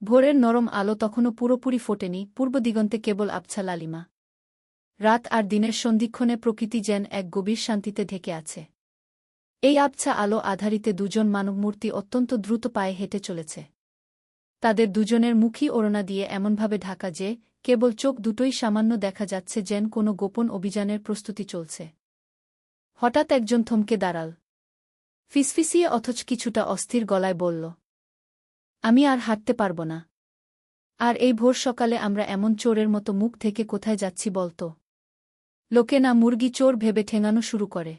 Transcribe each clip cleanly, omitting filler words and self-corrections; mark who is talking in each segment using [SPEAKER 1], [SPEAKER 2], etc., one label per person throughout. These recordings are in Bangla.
[SPEAKER 1] ভোরের নরম আলো তখনও পুরোপুরি ফোটেনি, পূর্ব দিগন্তে কেবল আবছা লালিমা। রাত আর দিনের সন্ধিক্ষণে প্রকৃতি যেন এক গভীর শান্তিতে ঢেকে আছে। এই আবছা আলো আধারিতে দুজন মানবমূর্তি অত্যন্ত দ্রুত পায়ে হেঁটে চলেছে। তাদের দুজনের মুখই ওড়না দিয়ে এমনভাবে ঢাকা যে কেবল চোখ দুটোই সামান্য দেখা যাচ্ছে, যেন কোনো গোপন অভিযানের প্রস্তুতি চলছে। হঠাৎ একজন থমকে দাঁড়াল। ফিসফিসিয়ে অথচ কিছুটা অস্থির গলায় বলল, আমি আর হাঁটতে পারব না। আর এই ভোর সকালে আমরা এমন চোরের মতো মুখ থেকে কোথায় যাচ্ছি বলতো? লোকে না মুরগি চোর ভেবে ঠেঙানো শুরু করে।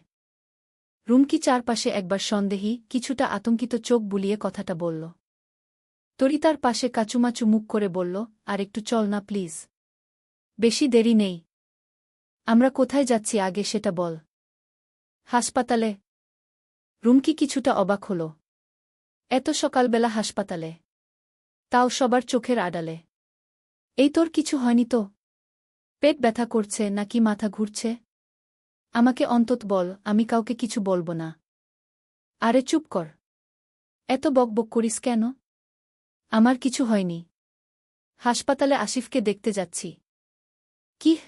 [SPEAKER 1] রুমকি চারপাশে একবার সন্দেহী, কিছুটা আতঙ্কিত চোখ বুলিয়ে কথাটা বলল। তরি তার পাশে কাচুমাচু মুখ করে বলল, আর একটু চল না প্লিজ। বেশি দেরি নেই। আমরা কোথায় যাচ্ছি আগে সেটা বল। হাসপাতালে। রুমকি কিছুটা অবাক হল। এত সকালবেলা হাসপাতালে? তাও সবার চোখের আড়ালে। এই তোর কিছু হয়নি তো? পেট ব্যথা করছে নাকি মাথা ঘুরছে? আমাকে অন্তত বল, আমি কাউকে কিছু বলবো না। আরে চুপ কর। এত বকবক করিস কেন? আমার কিছু হয়নি। হাসপাতালে আসিফকে দেখতে যাচ্ছি। কি?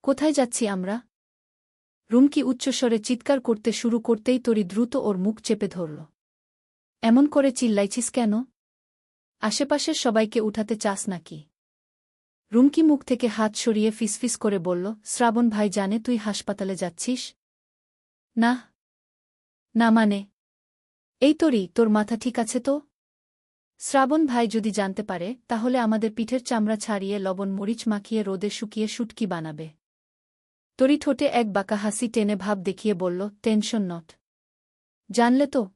[SPEAKER 1] কোথায় যাচ্ছি আমরা? রুমকি উচ্চস্বরে চিৎকার করতে শুরু করতেই তরি দ্রুত ওর মুখ চেপে ধরল। এমন করে চিল্লাইছিস কেন? আশেপাশের সবাইকে উঠাতে চাস নাকি? রুমকি মুখ থেকে হাত সরিয়ে ফিসফিস করে বলল, শ্রাবণ ভাই জানে তুই হাসপাতালে যাচ্ছিস? না। না মানে? এই তরি, তোর মাথা ঠিক আছে তো? শ্রাবণ ভাই যদি জানতে পারে, তাহলে আমাদের পিঠের চামড়া ছাড়িয়ে লবণ মরিচ মাখিয়ে রোদে শুকিয়ে শুটকি বানাবে। তরি ঠোঁটে এক বাঁকা হাসি টেনে ভাব দেখিয়ে বলল, টেনশন নট। জানলে তো?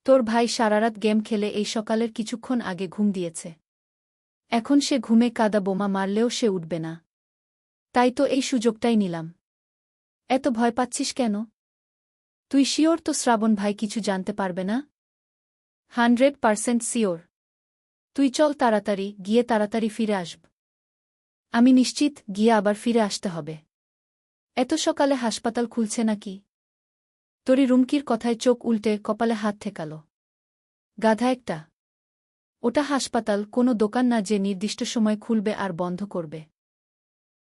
[SPEAKER 1] তোর ভাই সারারাত গেম খেলে এই সকালের কিছুক্ষণ আগে ঘুম দিয়েছে। এখন সে ঘুমে কাদা বোমা মারলেও সে উঠবে না। তাই তো এই সুযোগটাই নিলাম। এত ভয় পাচ্ছিস কেন? তুই শিওর তো শ্রাবণ ভাই কিছু জানতে পারবে না? 100% শিওর। তুই চল তাড়াতাড়ি, গিয়ে তাড়াতাড়ি ফিরে আসব। আমি নিশ্চিত, গিয়ে আবার ফিরে আসতে হবে। এত সকালে হাসপাতাল খুলছে নাকি? তরি রুমকির কথায় চোখ উল্টে কপালে হাত ঠেকাল। গাধা একটা। ওটা হাসপাতাল, কোনো দোকান না যে নির্দিষ্ট সময় খুলবে আর বন্ধ করবে।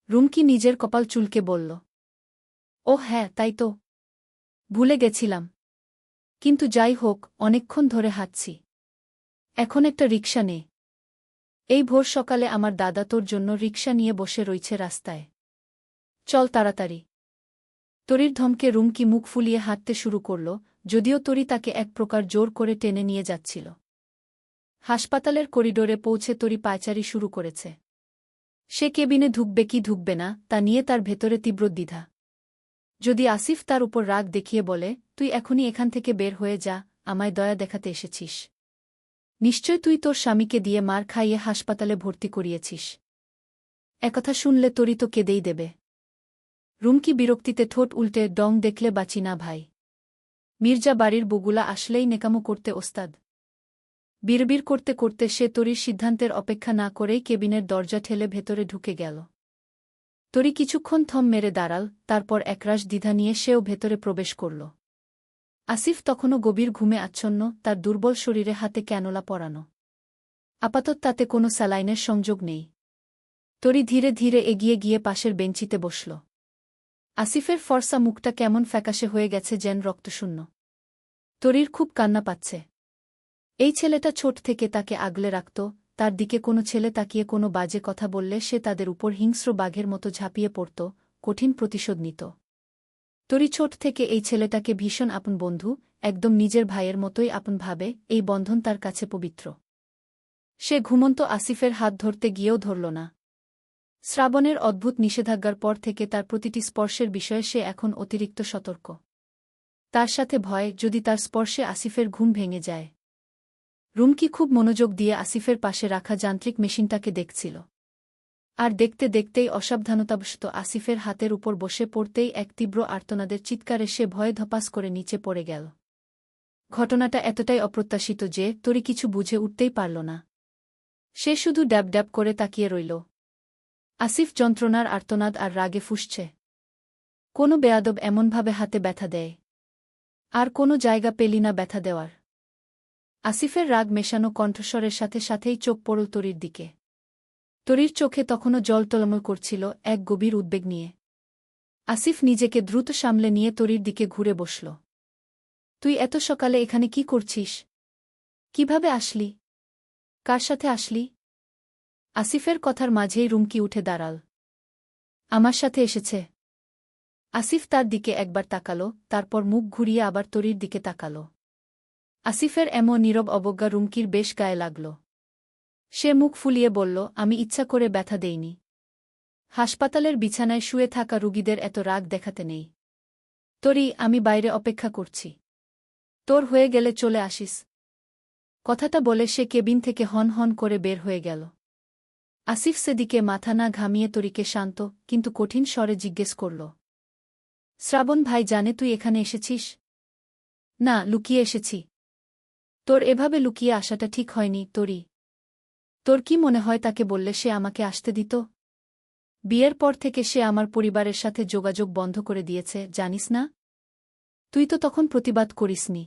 [SPEAKER 1] রুমকি নিজের কপাল চুলকে বলল, ও হ্যাঁ তাই তো। ভুলে গেছিলাম। কিন্তু যাই হোক, অনেকক্ষণ ধরে হাঁটছি। এখন একটা রিকশা নে। এই ভোর সকালে আমার দাদা তোর জন্য রিকশা নিয়ে বসে রইছে রাস্তায়। চল তাড়াতাড়ি। তরির ধমকে রুমকি মুখ ফুলিয়ে হাঁটতে শুরু করল, যদিও তরি তাকে এক প্রকার জোর করে টেনে নিয়ে যাচ্ছিল। হাসপাতালের করিডোরে পৌঁছে তরি পায়চারি শুরু করেছে। সে কেবিনে ঢুকবে কি ঢুকবে না, তা নিয়ে তার ভেতরে তীব্র দ্বিধা। যদি আসিফ তার উপর রাগ দেখিয়ে বলে, তুই এখনই এখান থেকে বের হয়ে যা, আমায় দয়া দেখাতে এসেছিস। নিশ্চয় তুই তোর স্বামীকে দিয়ে মার খাইয়ে হাসপাতালে ভর্তি করিয়েছিস। একথা শুনলে তরি তো কেঁদেই দেবে। রুমকি বিরক্তিতে ঠোঁট উল্টে, ডং দেখলে বাঁচি না ভাই। মির্জা বাড়ির বগুলা আসলেই নেকামো করতে ওস্তাদ। বিড়বিড় করতে করতে সে তরির সিদ্ধান্তের অপেক্ষা না করেই কেবিনের দরজা ঠেলে ভেতরে ঢুকে গেল। তরি কিছুক্ষণ থম মেরে দাঁড়াল, তারপর একরাশ দ্বিধা নিয়ে সেও ভেতরে প্রবেশ করল। আসিফ তখনও গভীর ঘুমে আচ্ছন্ন, তার দুর্বল শরীরে হাতে ক্যানোলা পরানো। আপাতত তাতে কোনো স্যালাইনের সংযোগ নেই। তরি ধীরে ধীরে এগিয়ে গিয়ে পাশের বেঞ্চিতে বসল। আসিফের ফর্সা মুখটা কেমন ফ্যাকাশে হয়ে গেছে, যেন রক্তশূন্য। তরির খুব কান্না পাচ্ছে। এই ছেলেটা ছোট থেকে তাকে আগলে রাখত, তার দিকে কোনো ছেলে তাকিয়ে কোনো বাজে কথা বললে সে তাদের উপর হিংস্র বাঘের মতো ঝাঁপিয়ে পড়ত, কঠিন প্রতিশোধ নিত। তরি ছোট থেকে এই ছেলেটাকে ভীষণ আপন বন্ধু, একদম নিজের ভাইয়ের মতোই আপন ভাবে, এই বন্ধন তার কাছে পবিত্র। সে ঘুমন্ত আসিফের হাত ধরতে গিয়েও ধরল না। শ্রাবণের অদ্ভুত নিষেধাজ্ঞার পর থেকে তার প্রতিটি স্পর্শের বিষয়ে সে এখন অতিরিক্ত সতর্ক। তার সাথে ভয়, যদি তার স্পর্শে আসিফের ঘুম ভেঙে যায়। রুমকি খুব মনোযোগ দিয়ে আসিফের পাশে রাখা যান্ত্রিক মেশিনটাকে দেখছিল। আর দেখতে দেখতেই অসাবধানতাবশত আসিফের হাতের উপর বসে পড়তেই এক তীব্র আর্তনাদের চিৎকারে সে ভয়ে ধপাস করে নিচে পড়ে গেল। ঘটনাটা এতটাই অপ্রত্যাশিত যে তরি কিছু বুঝে উঠতেই পারল না। সে শুধু ড্যাব ড্যাব করে তাকিয়ে রইল। আসিফ যন্ত্রণার আর্তনাদ আর রাগে ফুঁসছে। কোনো বেয়াদব এমনভাবে হাতে ব্যথা দেয়? আর কোনো জায়গা পেলি না ব্যথা দেওয়ার? আসিফের রাগ মেশানো কণ্ঠস্বরের সাথে সাথেই চোখ পড়ল তরির দিকে। তরির চোখে তখনও জল টলমল করছিল এক গভীর উদ্বেগ নিয়ে। আসিফ নিজেকে দ্রুত সামলে নিয়ে তরির দিকে ঘুরে বসল। তুই এত সকালে এখানে কি করছিস? কিভাবে আসলি? কার সাথে আসলি? আসিফের কথার মাঝেই রুমকি উঠে দাঁড়াল। আমার সাথে এসেছে। আসিফ তার দিকে একবার তাকালো, তারপর মুখ ঘুরিয়ে আবার তরির দিকে তাকালো। আসিফের এমন নীরব অবজ্ঞা রুমকির বেশ গায়ে লাগল। সে মুখ ফুলিয়ে বলল, আমি ইচ্ছা করে ব্যথা দেইনি। হাসপাতালের বিছানায় শুয়ে থাকা রুগীদের এত রাগ দেখাতে নেই। তরি, আমি বাইরে অপেক্ষা করছি। তোর হয়ে গেলে চলে আসিস। কথাটা বলে সে কেবিন থেকে হন হন করে বের হয়ে গেল। আসিফ সেদিকে মাথা না ঘামিয়ে তরিকে শান্ত কিন্তু কঠিন স্বরে জিজ্ঞেস করল, শ্রাবণ ভাই জানে তুই এখানে এসেছিস? না, লুকিয়ে এসেছি। তোর এভাবে লুকিয়ে আসাটা ঠিক হয়নি, তরি। তোর কি মনে হয় তাকে বললে সে আমাকে আসতে দিত? বিয়ের পর থেকে সে আমার পরিবারের সাথে যোগাযোগ বন্ধ করে দিয়েছে, জানিস না? তুই তো তখন প্রতিবাদ করিসনি।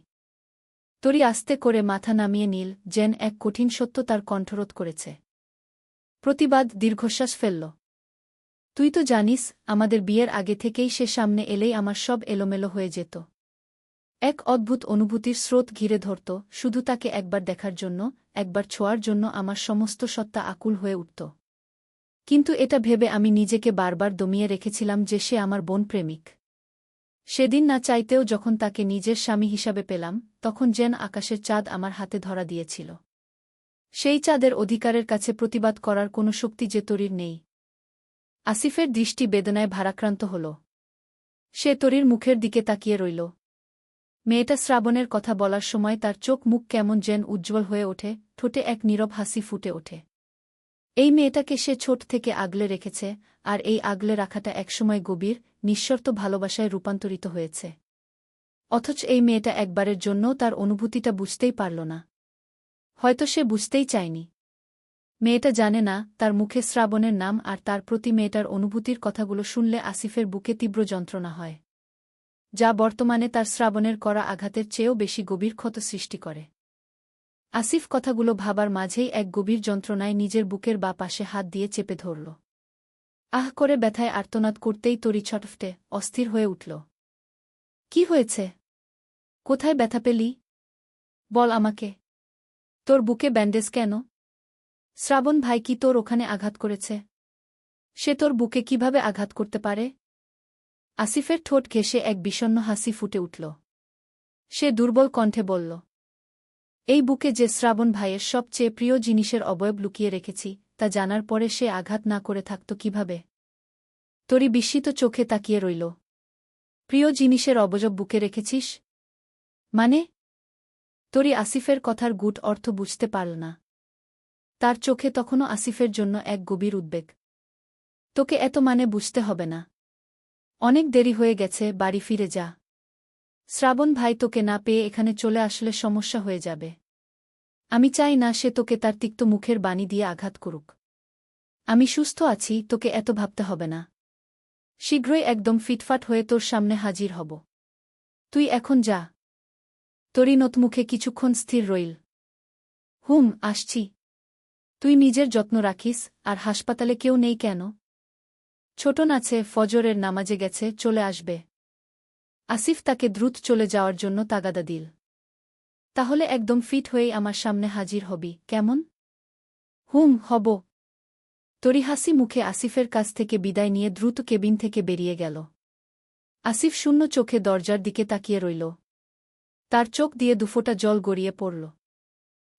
[SPEAKER 1] তরি আস্তে করে মাথা নামিয়ে নিল, যেন এক কঠিন সত্য তার কণ্ঠরোধ করেছে। প্রতিবাদ? দীর্ঘশ্বাস ফেলল। তুই তো জানিস, আমাদের বিয়ের আগে থেকেই সে সামনে এলেই আমার সব এলোমেলো হয়ে যেত। এক অদ্ভুত অনুভূতির স্রোত ঘিরে ধরত, শুধু তাকে একবার দেখার জন্য, একবার ছোঁয়ার জন্য আমার সমস্ত সত্তা আকুল হয়ে উঠত। কিন্তু এটা ভেবে আমি নিজেকে বারবার দমিয়ে রেখেছিলাম যে সে আমার বোন প্রেমিক। সেদিন না চাইতেও যখন তাকে নিজের স্বামী হিসাবে পেলাম, তখন যেন আকাশের চাঁদ আমার হাতে ধরা দিয়েছিল। সেই চাঁদের অধিকারের কাছে প্রতিবাদ করার কোনো শক্তি যে তরির নেই। আসিফের দৃষ্টি বেদনায় ভারাক্রান্ত হল। সে তরির মুখের দিকে তাকিয়ে রইল। মেয়েটা শ্রাবণের কথা বলার সময় তার চোখ মুখ কেমন যেন উজ্জ্বল হয়ে ওঠে, ঠোঁটে এক নীরব হাসি ফুটে ওঠে। এই মেয়েটাকে সে ছোট থেকে আগলে রেখেছে, আর এই আগলে রাখাটা একসময় গভীর, নিঃশর্ত ভালোবাসায় রূপান্তরিত হয়েছে। অথচ এই মেয়েটা একবারের জন্যও তার অনুভূতিটা বুঝতেই পারল না। হয়তো সে বুঝতেই চায়নি। মেয়েটা জানে না, তার মুখে শ্রাবণের নাম আর তার প্রতি মেয়েটার অনুভূতির কথাগুলো শুনলে আসিফের বুকে তীব্র যন্ত্রণা হয়, যা বর্তমানে তার শ্রাবণের করা আঘাতের চেয়েও বেশি গভীর ক্ষত সৃষ্টি করে। আসিফ কথাগুলো ভাবার মাঝেই এক গভীর যন্ত্রণায় নিজের বুকের বা পাশে হাত দিয়ে চেপে ধরল। আহ করে ব্যথায় আর্তনাদ করতেই তরি ছটফটে, অস্থির হয়ে উঠল। কি হয়েছে? কোথায় ব্যথা পেলি? বল আমাকে। তোর বুকে ব্যান্ডেজ কেন? শ্রাবণ ভাই কি তোর ওখানে আঘাত করেছে? সে তোর বুকে কিভাবে আঘাত করতে পারে? আসিফের ঠোঁট ঘেঁষে এক বিষণ্ণ হাসি ফুটে উঠল। সে দুর্বল কণ্ঠে বলল, এই বুকে যে শ্রাবণ ভাইয়ের সবচেয়ে প্রিয় জিনিসের অবয়ব লুকিয়ে রেখেছি, তা জানার পরে সে আঘাত না করে থাকত কিভাবে? তরি বিস্মিত চোখে তাকিয়ে রইল। প্রিয় জিনিসের অবয়ব বুকে রেখেছিস? মানে? তরি আসিফের কথার গুট অর্থ বুঝতে পারল না। তার চোখে তখনও আসিফের জন্য এক গভীর উদ্বেগ। তোকে এত মানে বুঝতে হবে না। অনেক দেরি হয়ে গেছে, বাড়ি ফিরে যা। শ্রাবণ ভাই তোকে না পেয়ে এখানে চলে আসলে সমস্যা হয়ে যাবে। আমি চাই না সে তোকে তার তিক্ত মুখের বাণী দিয়ে আঘাত করুক। আমি সুস্থ আছি, তোকে এত ভাবতে হবে না। শীঘ্রই একদম ফিটফাট হয়ে তোর সামনে হাজির হব। তুই এখন যা। তরি নতমুখে কিছুক্ষণ স্থির রইল। আসছি। তুই নিজের যত্ন রাখিস, আর হাসপাতালে কেউ নেই কেন? ছোটন আছে, ফজরের নামাজে গেছে, চলে আসবে। আসিফ তাকে দ্রুত চলে যাওয়ার জন্য তাগাদা দিল। তাহলে একদম ফিট হয়েই আমার সামনে হাজির হবি, কেমন? হব। তরি হাসি মুখে আসিফের কাছ থেকে বিদায় নিয়ে দ্রুত কেবিন থেকে বেরিয়ে গেল। আসিফ শূন্য চোখে দরজার দিকে তাকিয়ে রইল। তার চোখ দিয়ে দুফোঁটা জল গড়িয়ে পড়ল।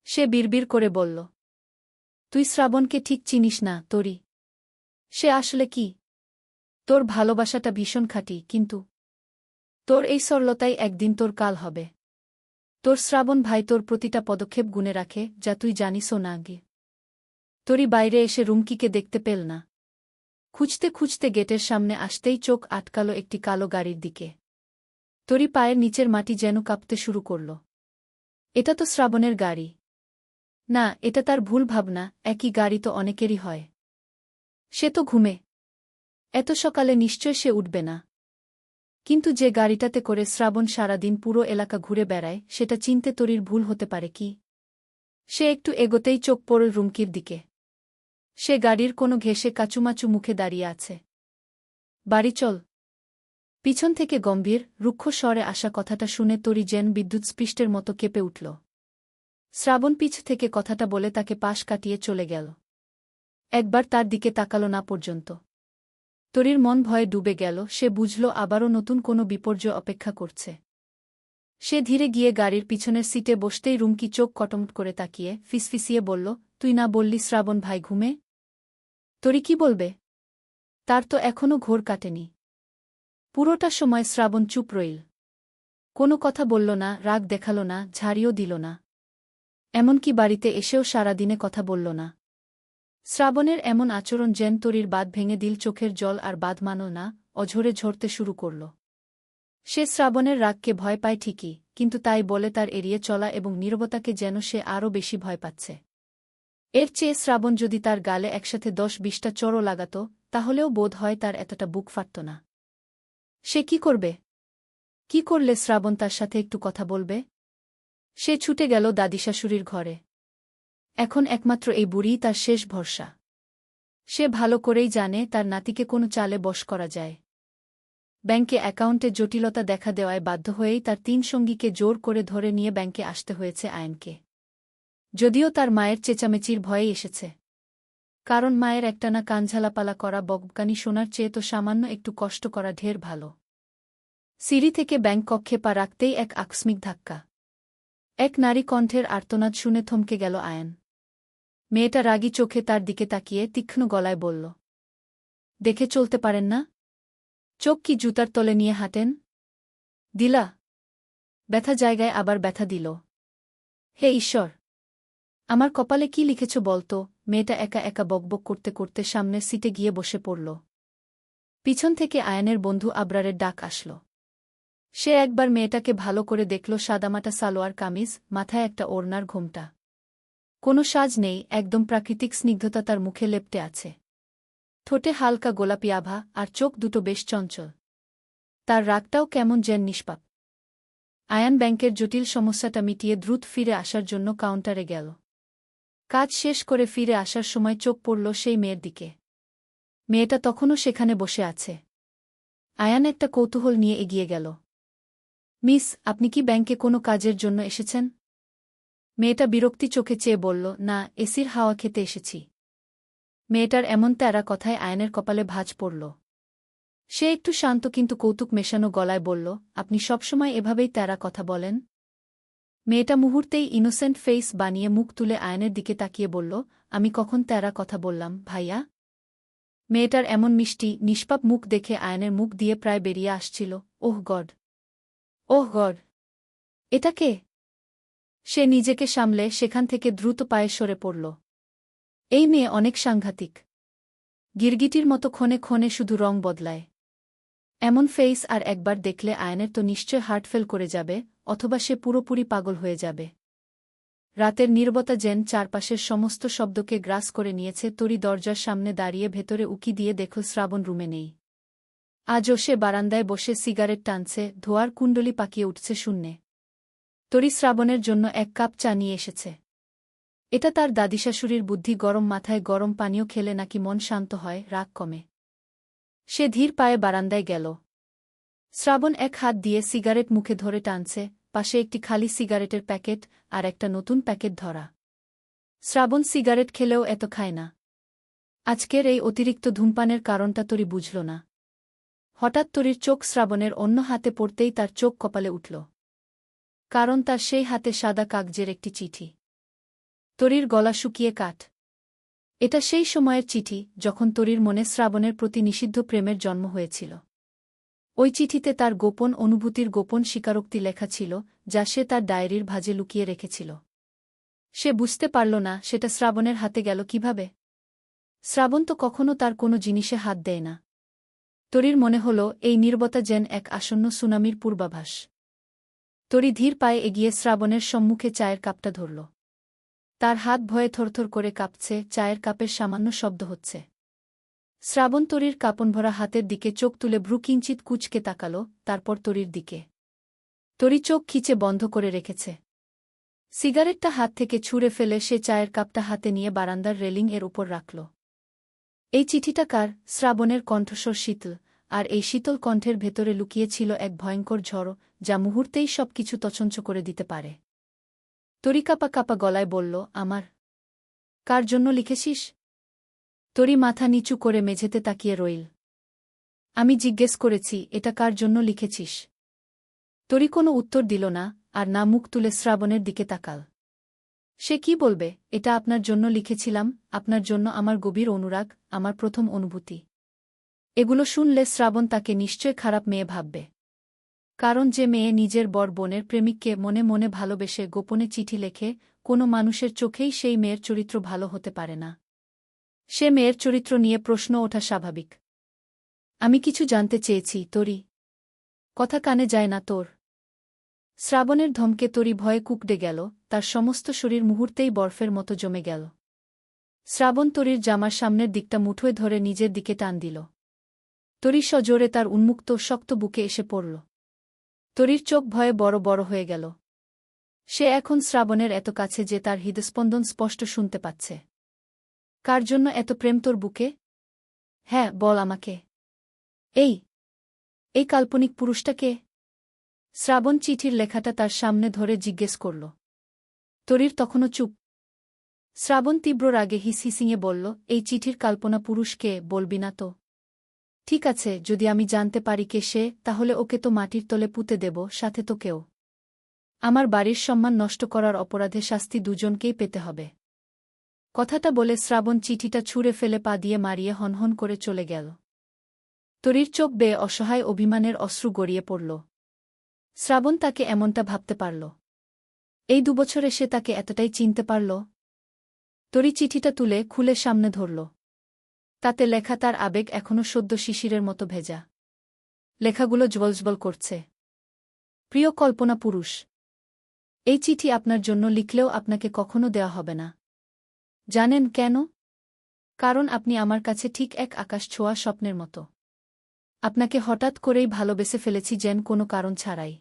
[SPEAKER 1] সে বিড়বিড় করে বলল, তুই শ্রাবণকে ঠিক চিনিস না, তরি। সে আসলে কি? তোর ভালোবাসাটা ভীষণ খাঁটি, কিন্তু তোর এই সরলতাই একদিন তোর কাল হবে। তোর শ্রাবণ ভাই তোর প্রতিটা পদক্ষেপ গুনে রাখে, যা তুই জানিসও না আগে। তরি বাইরে এসে রুমকিকে দেখতে পেল না। খুঁজতে খুঁজতে গেটের সামনে আসতেই চোখ আটকাল একটি কালো গাড়ির দিকে। তরি পায়ের নিচের মাটি যেন কাঁপতে শুরু করল। এটা তো শ্রাবণের গাড়ি। না, এটা তার ভুল ভাবনা, একই গাড়ি তো অনেকেরই হয়। সে তো ঘুমে। এত সকালে নিশ্চয় সে উঠবে না। কিন্তু যে গাড়িটাতে করে শ্রাবণ সারাদিন পুরো এলাকা ঘুরে বেড়ায়, সেটা চিনতে তরির ভুল হতে পারে কি? সে একটু এগোতেই চোখ পড়ল রুমকির দিকে। সে গাড়ির কোনো ঘেঁষে কাচুমাচু মুখে দাঁড়িয়ে আছে। বাড়ি চল। পিছন থেকে গম্ভীর, রুক্ষ স্বরে আসা কথাটা শুনে তরি যেন বিদ্যুৎস্পৃষ্টের মতো কেঁপে উঠল। শ্রাবণ পিছ থেকে কথাটা বলে তাকে পাশ কাটিয়ে চলে গেল। একবার তার দিকে তাকাল না পর্যন্ত। তরির মন ভয়ে ডুবে গেল, সে বুঝল আবারও নতুন কোনো বিপর্যয় অপেক্ষা করছে। সে ধীরে গিয়ে গাড়ির পিছনের সিটে বসতেই রুমকি চোখ কটমট করে তাকিয়ে ফিসফিসিয়ে বলল, তুই না বললি শ্রাবণ ভাই ঘুমে? তরি কি বলবে? তার তো এখনও ঘোর কাটেনি। পুরোটা সময় শ্রাবণ চুপ রইল। কোনো কথা বলল না, রাগ দেখাল না, ঝাড়িও দিল না। এমনকি বাড়িতে এসেও সারাদিনে কথা বলল না। শ্রাবণের এমন আচরণ যেন তরির বাঁধ ভেঙে দিল, চোখের জল আর বাঁধ মানল না, অঝরে ঝরতে শুরু করল। সে শ্রাবণের রাগকে ভয় পায় ঠিকই, কিন্তু তাই বলে তার এড়িয়ে চলা এবং নীরবতাকে যেন সে আরও বেশি ভয় পাচ্ছে। এর চেয়ে শ্রাবণ যদি তার গালে একসাথে 10-20টা চড়ও লাগাত, তাহলেও বোধ হয় তার এতটা বুক ফাটত না। সে কি করবে? কি করলে শ্রাবণ তার সাথে একটু কথা বলবে? সে ছুটে গেল দাদিশাশুড়ির ঘরে। এখন একমাত্র এই বুড়িই তার শেষ ভরসা। সে ভালো করেই জানে তার নাতিকে কোনো চালে বশ করা যায়। ব্যাংকে অ্যাকাউন্টে জটিলতা দেখা দেওয়ায় বাধ্য হয়েই তার 3 সঙ্গীকে জোর করে ধরে নিয়ে ব্যাংকে আসতে হয়েছে আয়নকে। যদিও তার মায়ের চেঁচামেচির ভয়েই এসেছে। কারণ মায়ের একটানা কানঝালাপালা করা বকবকানি শোনার চেয়ে তো সামান্য একটু কষ্ট করা ঢের ভালো। সিঁড়ি থেকে ব্যাংক কক্ষে পা রাখতেই এক আকস্মিক ধাক্কা। এক নারী কণ্ঠের আর্তনাদ শুনে থমকে গেল আয়ন। মেয়েটা রাগী চোখে তার দিকে তাকিয়ে তীক্ষ্ণ গলায় বলল, দেখে চলতে পারেন না? চোখ কি জুতার তলে নিয়ে হাঁটেন? দিলা? ব্যথা জায়গায় আবার ব্যথা দিল। হে ঈশ্বর! আমার কপালে কি লিখেছ বলতো? মেয়েটা একা একা বকবক করতে করতে সামনের সিটে গিয়ে বসে পড়ল। পিছন থেকে আয়নের বন্ধু আবরারের ডাক আসল। সে একবার মেয়েটাকে ভালো করে দেখল, সাদামাটা সালোয়ার কামিজ, মাথায় একটা ওড়নার ঘোমটা। কোনো সাজ নেই, একদম প্রাকৃতিক স্নিগ্ধতা তার মুখে লেপ্টে আছে। ঠোঁটে হালকা গোলাপি আভা, আর চোখ দুটো বেশ চঞ্চল। তার রাগটাও কেমন যেন নিষ্পাপ। আয়ান ব্যাংকের জটিল সমস্যাটা মিটিয়ে দ্রুত ফিরে আসার জন্য কাউন্টারে গেল। কাজ শেষ করে ফিরে আসার সময় চোখ পড়ল সেই মেয়ের দিকে। মেয়েটা তখনও সেখানে বসে আছে। আয়ান একটা কৌতূহল নিয়ে এগিয়ে গেল। মিস, আপনি কি ব্যাংকে কোনো কাজের জন্য এসেছেন? মেয়েটা বিরক্তি চোখে চেয়ে বলল, না, এসির হাওয়া খেতে এসেছি। মেয়েটার এমন তেরা কথায় আয়নের কপালে ভাঁজ পড়ল। সে একটু শান্ত কিন্তু কৌতুক মেশানো গলায় বলল, আপনি সবসময় এভাবেই তেরা কথা বলেন? মেয়েটা মুহূর্তেই ইনোসেন্ট ফেস বানিয়ে মুখ তুলে আয়নের দিকে তাকিয়ে বলল, আমি কখন তেরা কথা বললাম, ভাইয়া? মেয়েটার এমন মিষ্টি, নিষ্পাপ মুখ দেখে আয়নের মুখ দিয়ে প্রায় বেরিয়ে আসছিল, ওহ গড! ওহ গড! এটা কে? সে নিজেকে সামলে সেখান থেকে দ্রুত পায়ে সরে পড়ল। এই মেয়ে অনেক সাংঘাতিক। গিরগিটির মতো ক্ষণে ক্ষণে শুধু রং বদলায়। এমন ফেইস আর একবার দেখলে আয়নের তো নিশ্চয় হার্টফেল করে যাবে, অথবা সে পুরোপুরি পাগল হয়ে যাবে। রাতের নীরবতা যেন চারপাশের সমস্ত শব্দকে গ্রাস করে নিয়েছে। তরি দরজার সামনে দাঁড়িয়ে ভেতরে উকি দিয়ে দেখল শ্রাবণ রুমে নেই। আজও সে বারান্দায় বসে সিগারেট টানছে, ধোয়ার কুণ্ডলি পাকিয়ে উঠছে শূন্যে। তরি শ্রাবণের জন্য 1 কাপ চা নিয়ে এসেছে। এটা তার দাদিশাশুড়ির বুদ্ধি, গরম মাথায় গরম পানীয় খেলে নাকি মন শান্ত হয়, রাগ কমে। সে ধীর পায়ে বারান্দায় গেল। শ্রাবণ এক হাত দিয়ে সিগারেট মুখে ধরে টানছে, পাশে একটি খালি সিগারেটের প্যাকেট আর একটা নতুন প্যাকেট ধরা। শ্রাবণ সিগারেট খেলেও এত খায় না। আজকের এই অতিরিক্ত ধূমপানের কারণটা তরি বুঝল না। হঠাৎ তরির চোখ শ্রাবণের অন্য হাতে পড়তেই তার চোখ কপালে উঠল। কারণ তার সেই হাতে সাদা কাগজের একটি চিঠি। তরির গলা শুকিয়ে কাঠ। এটা সেই সময়ের চিঠি যখন তরির মনে শ্রাবণের প্রতি নিষিদ্ধ প্রেমের জন্ম হয়েছিল। ওই চিঠিতে তার গোপন অনুভূতির গোপন স্বীকারোক্তি লেখা ছিল, যা সে তার ডায়েরির ভাঁজে লুকিয়ে রেখেছিল। সে বুঝতে পারল না সেটা শ্রাবণের হাতে গেল কিভাবে। শ্রাবণ তো কখনো তার কোনো জিনিসে হাত দেয় না। তরির মনে হল এই নীরবতা যেন এক আসন্ন সুনামির পূর্বাভাস। তরি ধীর পায়ে এগিয়ে শ্রাবণের সম্মুখে চায়ের কাপটা ধরল। তার হাত ভয়ে থরথর করে কাঁপছে, চায়ের কাপের সামান্য শব্দ হচ্ছে। শ্রাবণ তরির কাঁপনভরা হাতের দিকে চোখ তুলে ভ্রু কিঞ্চিৎ কুঁচকে তাকাল, তারপর তরির দিকে। তরি চোখ খিচে বন্ধ করে রেখেছে। সিগারেটটা হাত থেকে ছুঁড়ে ফেলে সে চায়ের কাপটা হাতে নিয়ে বারান্দার রেলিং এর উপর রাখল। এই চিঠিটা কার? শ্রাবণের কণ্ঠস্বর শীতল, আর এই শীতল কণ্ঠের ভেতরে লুকিয়ে ছিল এক ভয়ঙ্কর ঝড়, যা মুহূর্তেই সব কিছু তছনছ করে দিতে পারে। তরি কাপা কাপা গলায় বলল, আমার। কার জন্য লিখেছিস? তরি মাথা নিচু করে মেঝেতে তাকিয়ে রইল। আমি জিজ্ঞেস করেছি, এটা কার জন্য লিখেছিস? তরি কোনো উত্তর দিল না, আর না মুখ তুলে শ্রাবণের দিকে তাকাল। সে কি বলবে? এটা আপনার জন্য লিখেছিলাম, আপনার জন্য আমার গভীর অনুরাগ, আমার প্রথম অনুভূতি। এগুলো শুনলে শ্রাবণ তাকে নিশ্চয় খারাপ মেয়ে ভাববে। কারণ যে মেয়ে নিজের বর বোনের প্রেমিককে মনে মনে ভালোবেসে গোপনে চিঠি লেখে, কোনো মানুষের চোখেই সেই মেয়ের চরিত্র ভালো হতে পারে না। সে মেয়ের চরিত্র নিয়ে প্রশ্ন ওঠা স্বাভাবিক। আমি কিছু জানতে চেয়েছি, তরি। কথা কানে যায় না তোর? শ্রাবণের ধমকে তরি ভয়ে কুঁকড়ে গেল, তার সমস্ত শরীর মুহূর্তেই বরফের মতো জমে গেল। শ্রাবণ তরির জামার সামনের দিকটা মুঠোয় ধরে নিজের দিকে টান দিল। তরি সজোরে তার উন্মুক্ত শক্ত বুকে এসে পড়ল। তরির চোখ ভয়ে বড় বড় হয়ে গেল। সে এখন শ্রাবণের এত কাছে যে তার হৃদস্পন্দন স্পষ্ট শুনতে পাচ্ছে। কার জন্য এত প্রেম তোর বুকে? হ্যাঁ, বল আমাকে। এই এই কাল্পনিক পুরুষটা কে? শ্রাবণ চিঠির লেখাটা তার সামনে ধরে জিজ্ঞেস করল। তরির তখনও চুপ। শ্রাবণ তীব্র রাগে হিসহিসিয়ে বলল, এই চিঠির কাল্পনা পুরুষ কে, বলবি না তো? ঠিক আছে, যদি আমি জানতে পারি কে সে, তাহলে ওকে তো মাটির তলে পুঁতে দেব, সাথে তো কেউ। আমার বাড়ির সম্মান নষ্ট করার অপরাধে শাস্তি দুজনকেই পেতে হবে। কথাটা বলে শ্রাবণ চিঠিটা ছুঁড়ে ফেলে পা দিয়ে মারিয়ে হনহন করে চলে গেল। তরির চোখ বেয়ে অসহায় অভিমানের অশ্রু গড়িয়ে পড়ল। শ্রাবণ তাকে এমনটা ভাবতে পারল? এই 2 বছরে সে তাকে এতটাই চিনতে পারল? তরি চিঠিটা তুলে খুলে সামনে ধরল। তাতে লেখা তার আবেগ এখনও সদ্য শিশিরের মতো ভেজা। লেখাগুলো জ্বলজ্বল করছে। প্রিয় কল্পনা পুরুষ, এই চিঠি আপনার জন্য লিখলেও আপনাকে কখনো দেওয়া হবে না। জানেন কেন? কারণ আপনি আমার কাছে ঠিক এক আকাশ ছোঁয়া স্বপ্নের মতো। আপনাকে হঠাৎ করেই ভালোবেসে ফেলেছি, যেন কোনো কারণ ছাড়াই।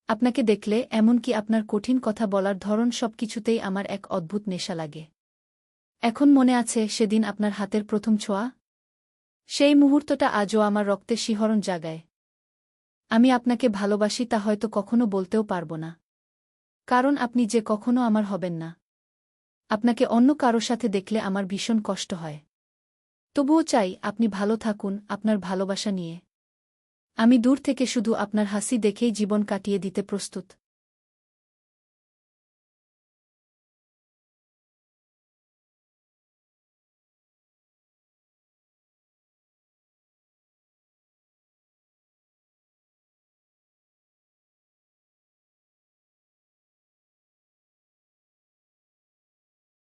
[SPEAKER 1] আপনাকে দেখলে, এমনকি আপনার কঠিন কথা বলার ধরন, সবকিছুতেই আমার এক অদ্ভুত নেশা লাগে। এখন মনে আছে সেদিন আপনার হাতের প্রথম ছোঁয়া? সেই মুহূর্তটা আজও আমার রক্তে শিহরণ জাগায়। আমি আপনাকে ভালোবাসি তা হয়তো কখনো বলতেও পারব না। কারণ আপনি যে কখনো আমার হবেন না। আপনাকে অন্য কারো সাথে দেখলে আমার ভীষণ কষ্ট হয়। তবুও চাই আপনি ভালো থাকুন আপনার ভালোবাসা নিয়ে। আমি দূর থেকে শুধু আপনার হাসি দেখেই জীবন কাটিয়ে দিতে প্রস্তুত।